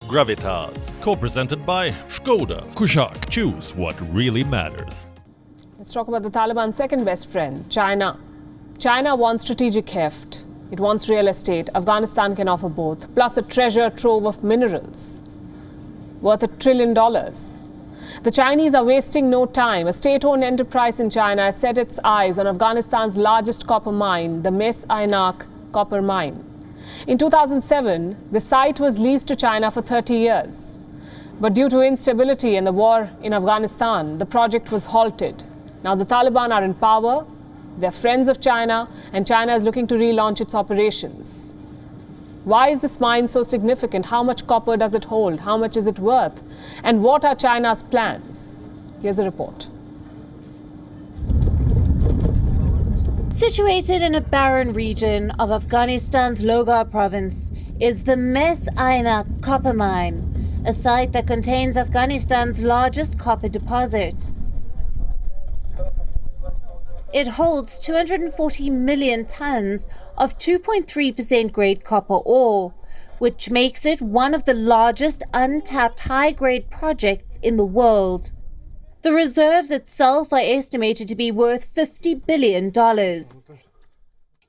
Gravitas, co-presented by Skoda. Kushaq, choose what really matters. Let's talk about the Taliban's second best friend, China. China wants strategic heft. It wants real estate. Afghanistan can offer both, plus a treasure trove of minerals worth $1 trillion. The Chinese are wasting no time. A state-owned enterprise in China has set its eyes on Afghanistan's largest copper mine, the Mes Aynak copper mine. In 2007, the site was leased to China for 30 years. But due to instability and the war in Afghanistan, the project was halted. Now the Taliban are in power, they're friends of China, and China is looking to relaunch its operations. Why is this mine so significant? How much copper does it hold? How much is it worth? And what are China's plans? Here's a report. Situated in a barren region of Afghanistan's Logar province is the Mes Aynak copper mine, a site that contains Afghanistan's largest copper deposit. It holds 240 million tons of 2.3% grade copper ore, which makes it one of the largest untapped high-grade projects in the world. The reserves itself are estimated to be worth $50 billion.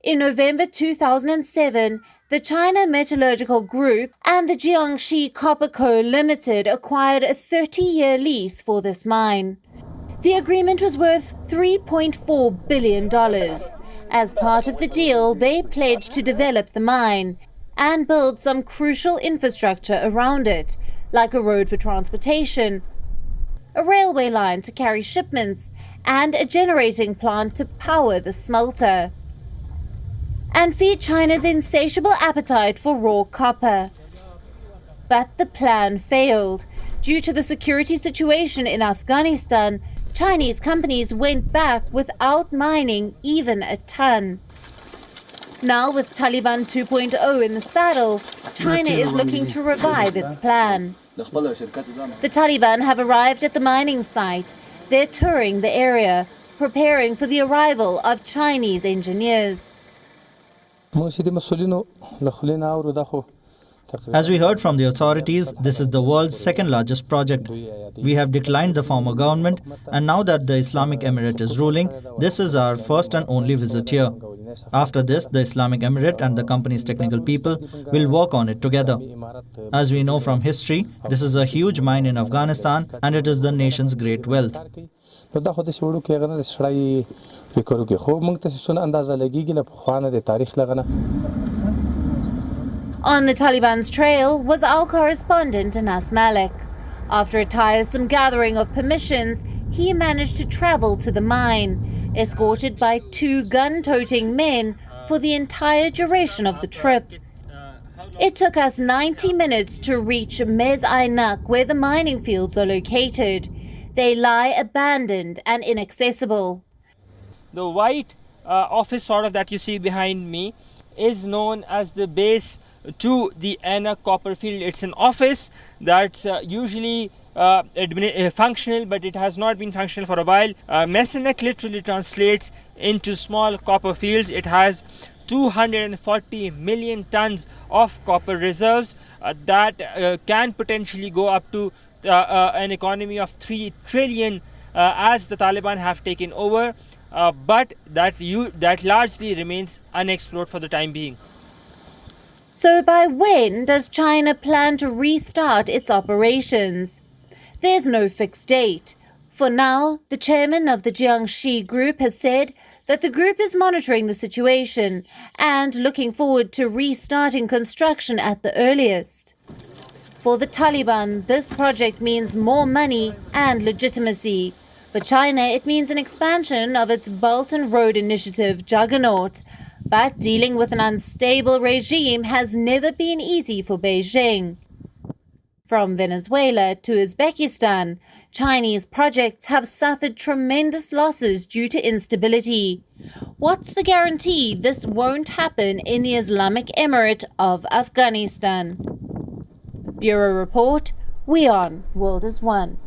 In November 2007, the China Metallurgical Group and the Jiangxi Copper Co. Limited acquired a 30-year lease for this mine. The agreement was worth $3.4 billion. As part of the deal, they pledged to develop the mine and build some crucial infrastructure around it, like a road for transportation, a railway line to carry shipments, and a generating plant to power the smelter, and feed China's insatiable appetite for raw copper. But the plan failed. Due to the security situation in Afghanistan, Chinese companies went back without mining even a ton. Now, with Taliban 2.0 in the saddle, China is looking to revive its plan. The Taliban have arrived at the mining site. They're touring the area, preparing for the arrival of Chinese engineers. As we heard from the authorities, this is the world's second largest project. We have declined the former government, and now that the Islamic Emirate is ruling, this is our first and only visit here. After this, the Islamic Emirate and the company's technical people will work on it together. As we know from history, this is a huge mine in Afghanistan, and it is the nation's great wealth. On the Taliban's trail was our correspondent Anas Malik. After a tiresome gathering of permissions, he managed to travel to the mine, escorted by 2 gun-toting men for the entire duration of the trip. It took us 90 minutes to reach Mes Aynak, where the mining fields are located. They lie abandoned and inaccessible. The white office sort of that you see behind me is known as the base to the Aynak copper field. It's an office that's usually functional, but it has not been functional for a while. Mes Aynak literally translates into small copper fields. It has 240 million tons of copper reserves that can potentially go up to an economy of 3 trillion as the Taliban have taken over, but that largely remains unexplored for the time being. So by when does China plan to restart its operations? There's no fixed date. For now, the chairman of the Jiangxi Group has said that the group is monitoring the situation and looking forward to restarting construction at the earliest. For the Taliban, this project means more money and legitimacy. For China, it means an expansion of its Belt and Road Initiative juggernaut. But dealing with an unstable regime has never been easy for Beijing. From Venezuela to Uzbekistan, Chinese projects have suffered tremendous losses due to instability. What's the guarantee this won't happen in the Islamic Emirate of Afghanistan? Bureau Report, WION World is One.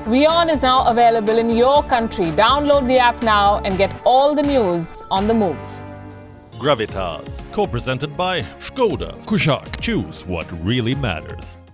WION is now available in your country. Download the app now and get all the news on the move. Gravitas, co-presented by Skoda. Kushak, choose what really matters.